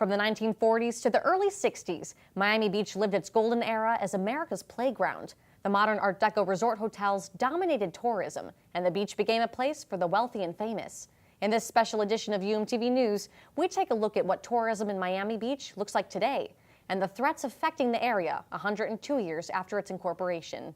From the 1940s to the early 60s, Miami Beach lived its golden era as America's playground. The modern Art Deco resort hotels dominated tourism, and the beach became a place for the wealthy and famous. In this special edition of UMTV News, we take a look at what tourism in Miami Beach looks like today and the threats affecting the area 102 years after its incorporation.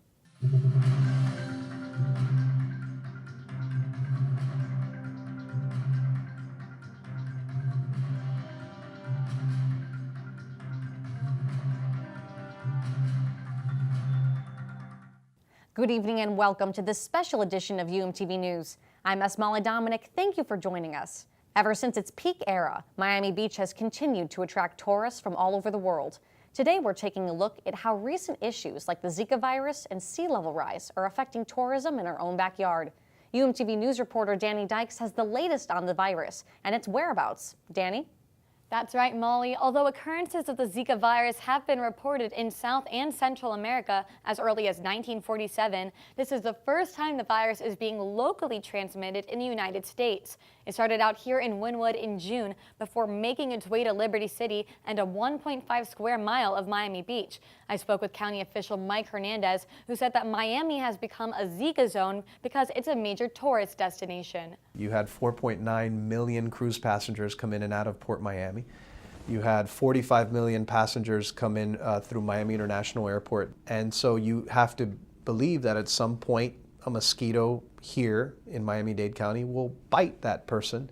Good evening and welcome to this special edition of UMTV News. I'm Dominick. Thank you for joining us. Ever since its peak era, Miami Beach has continued to attract tourists from all over the world. Today we're taking a look at how recent issues like the Zika virus and sea level rise are affecting tourism in our own backyard. UMTV News reporter Danni Dikes has the latest on the virus and its whereabouts. Danni? That's right, Molly. Although occurrences of the Zika virus have been reported in South and Central America as early as 1947, this is the first time the virus is being locally transmitted in the United States. It started out here in Wynwood in June before making its way to Liberty City and a 1.5 square mile of Miami Beach. I spoke with county official Mike Hernandez, who said that Miami has become a Zika zone because it's a major tourist destination. You had 4.9 million cruise passengers come in and out of Port Miami. You had 45 million passengers come in through Miami International Airport. And so you have to believe that at some point a mosquito here in Miami-Dade County will bite that person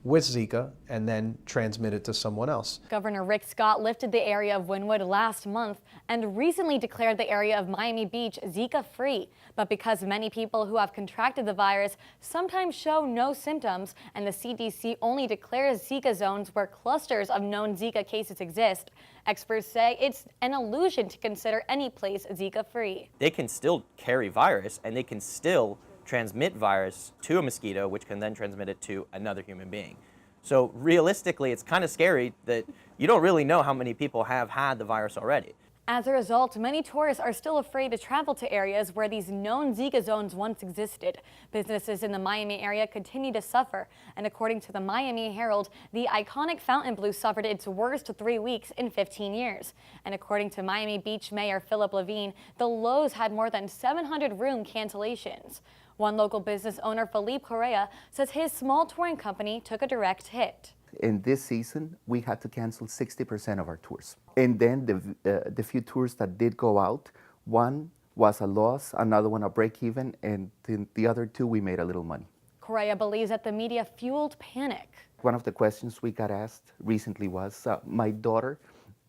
with Zika and then transmit it to someone else. Governor Rick Scott lifted the area of Wynwood last month and recently declared the area of Miami Beach Zika-free. But because many people who have contracted the virus sometimes show no symptoms and the CDC only declares Zika zones where clusters of known Zika cases exist, experts say it's an illusion to consider any place Zika-free. They can still carry virus and they can still transmit virus to a mosquito, which can then transmit it to another human being. So realistically, it's kind of scary that you don't really know how many people have had the virus already. As a result, many tourists are still afraid to travel to areas where these known Zika zones once existed. Businesses in the Miami area continue to suffer, and according to the Miami Herald, the iconic Fontainebleau suffered its worst 3 weeks in 15 years. And according to Miami Beach Mayor Philip Levine, the Lowe's had more than 700 room cancellations. One local business owner, Felipe Correa, says his small touring company took a direct hit. In this season, we had to cancel 60% of our tours. And then the few tours that did go out, one was a loss, another one a break even, and the other two we made a little money. Correa believes that the media fueled panic. One of the questions we got asked recently was, my daughter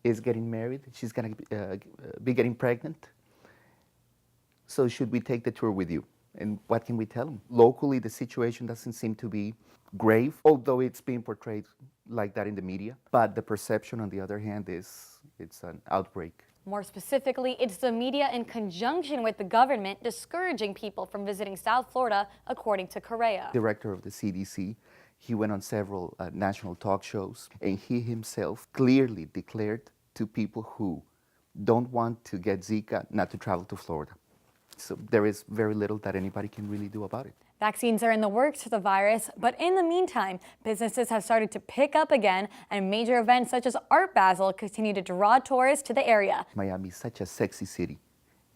is getting married, she's gonna be getting pregnant, so should we take the tour with you? And what can we tell them? Locally, the situation doesn't seem to be grave, although it's being portrayed like that in the media. But the perception, on the other hand, is it's an outbreak. More specifically, it's the media in conjunction with the government discouraging people from visiting South Florida, according to Correa. Director of the CDC, he went on several national talk shows, and he himself clearly declared to people who don't want to get Zika not to travel to Florida. So there is very little that anybody can really do about it. Vaccines are in the works for the virus, but in the meantime, businesses have started to pick up again, and major events such as Art Basel continue to draw tourists to the area. Miami is such a sexy city,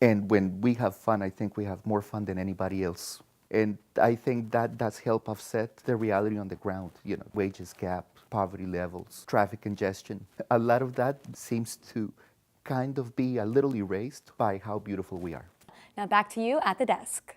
and when we have fun, I think we have more fun than anybody else. And I think that does help offset the reality on the ground, wages gap, poverty levels, traffic congestion. A lot of that seems to kind of be a little erased by how beautiful we are. Now back to you at the desk.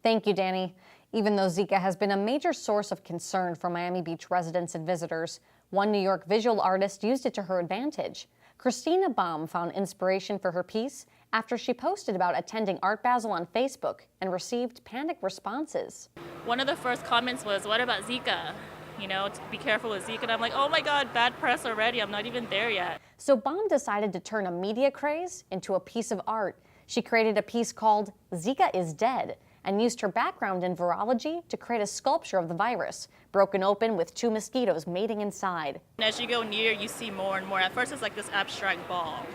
Thank you, Danni. Even though Zika has been a major source of concern for Miami Beach residents and visitors, one New York visual artist used it to her advantage. Christina Baum found inspiration for her piece after she posted about attending Art Basel on Facebook and received panic responses. One of the first comments was, "What about Zika? Be careful with Zika." And I'm like, oh my God, bad press already. I'm not even there yet. So Baum decided to turn a media craze into a piece of art. She created a piece called Zika is Dead and used her background in virology to create a sculpture of the virus, broken open with two mosquitoes mating inside. And as you go near, you see more and more. At first, it's like this abstract ball.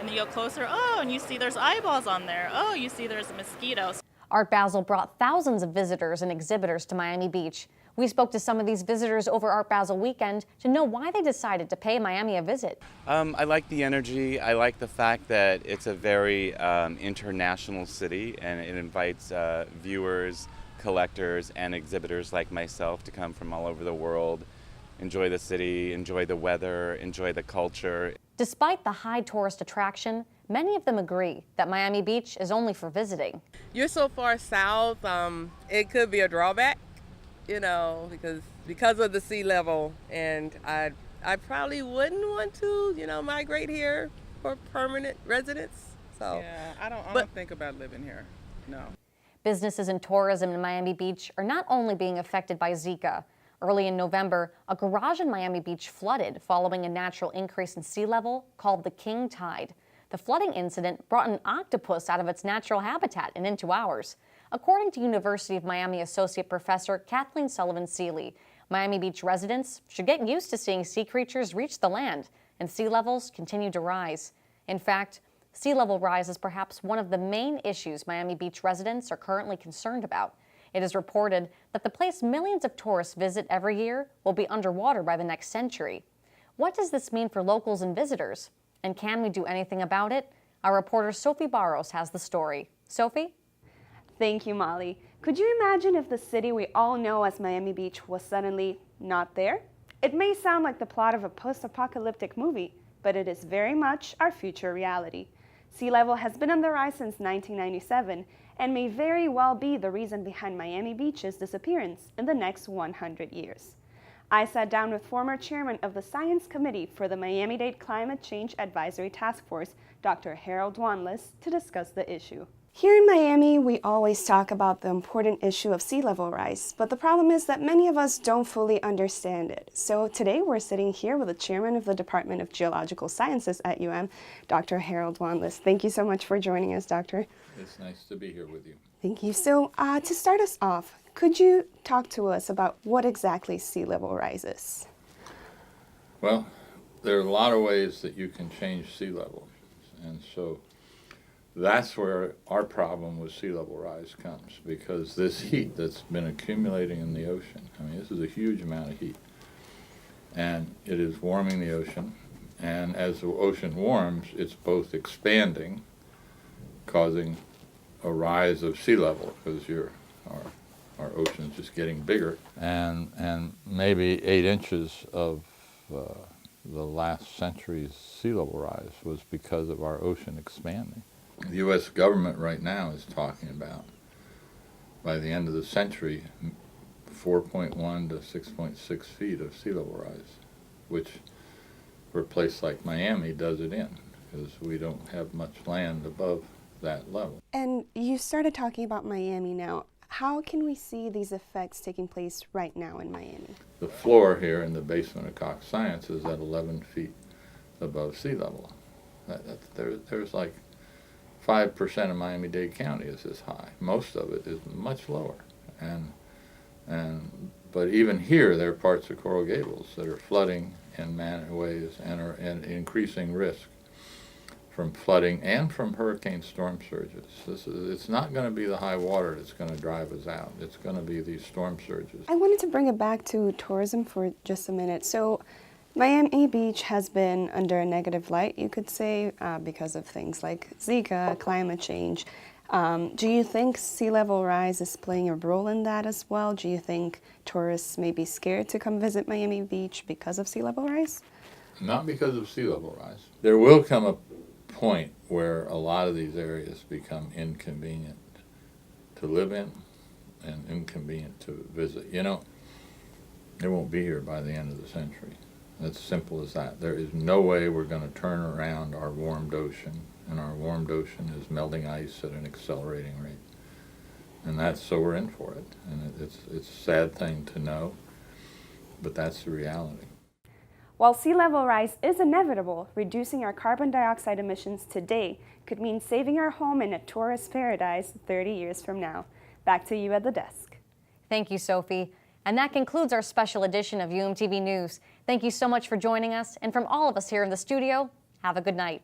And then you go closer, oh, and you see there's eyeballs on there. Oh, you see there's mosquitoes. Art Basel brought thousands of visitors and exhibitors to Miami Beach. We spoke to some of these visitors over Art Basel weekend to know why they decided to pay Miami a visit. I like the energy. I like the fact that it's a very international city, and it invites viewers, collectors, and exhibitors like myself to come from all over the world, enjoy the city, enjoy the weather, enjoy the culture. Despite the high tourist attraction, many of them agree that Miami Beach is only for visiting. You're so far south, it could be a drawback, because of the sea level, and I probably wouldn't want to, migrate here for permanent residence. So yeah, I don't think about living here. No. Businesses and tourism in Miami Beach are not only being affected by Zika. Early in November, a garage in Miami Beach flooded following a natural increase in sea level called the King Tide. The flooding incident brought an octopus out of its natural habitat and into ours. According to University of Miami Associate Professor Kathleen Sullivan-Seeley, Miami Beach residents should get used to seeing sea creatures reach the land, and sea levels continue to rise. In fact, sea level rise is perhaps one of the main issues Miami Beach residents are currently concerned about. It is reported that the place millions of tourists visit every year will be underwater by the next century. What does this mean for locals and visitors? And can we do anything about it? Our reporter Sophie Barros has the story. Sophie? Thank you, Molly. Could you imagine if the city we all know as Miami Beach was suddenly not there? It may sound like the plot of a post-apocalyptic movie, but it is very much our future reality. Sea level has been on the rise since 1997 and may very well be the reason behind Miami Beach's disappearance in the next 100 years. I sat down with former chairman of the Science Committee for the Miami-Dade Climate Change Advisory Task Force, Dr. Harold Wanless, to discuss the issue. Here in Miami, we always talk about the important issue of sea level rise, but the problem is that many of us don't fully understand it. So today we're sitting here with the chairman of the Department of Geological Sciences at Dr. Harold Wanless. Thank you so much for joining us, Doctor. It's nice to be here with you. Thank you. So to start us off, could you talk to us about what exactly sea level rise is? Well, there are a lot of ways that you can change sea level, and so that's where our problem with sea level rise comes, because this heat that's been accumulating in the ocean, I mean, this is a huge amount of heat, and it is warming the ocean, and as the ocean warms, it's both expanding, causing a rise of sea level, because our ocean's just getting bigger, and maybe 8 inches of the last century's sea level rise was because of our ocean expanding. The U.S. government right now is talking about, by the end of the century, 4.1 to 6.6 feet of sea level rise, which for a place like Miami does it in, because we don't have much land above that level. And you started talking about Miami now. How can we see these effects taking place right now in Miami? The floor here in the basement of Cox Science is at 11 feet above sea level. There's like 5% of Miami-Dade County is this high. Most of it is much lower. But even here, there are parts of Coral Gables that are flooding in ways and are in increasing risk from flooding and from hurricane storm surges. It's not going to be the high water that's going to drive us out. It's going to be these storm surges. I wanted to bring it back to tourism for just a minute. So Miami Beach has been under a negative light, you could say, because of things like Zika, climate change. Do you think sea level rise is playing a role in that as well? Do you think tourists may be scared to come visit Miami Beach because of sea level rise? Not because of sea level rise. There will come a point where a lot of these areas become inconvenient to live in and inconvenient to visit. You know, they won't be here by the end of the century. It's simple as that. There is no way we're going to turn around our warmed ocean, and our warmed ocean is melting ice at an accelerating rate. And so we're in for it. And it's a sad thing to know, but that's the reality. While sea level rise is inevitable, reducing our carbon dioxide emissions today could mean saving our home in a tourist paradise 30 years from now. Back to you at the desk. Thank you, Sophie. And that concludes our special edition of UMTV News. Thank you so much for joining us, and from all of us here in the studio, have a good night.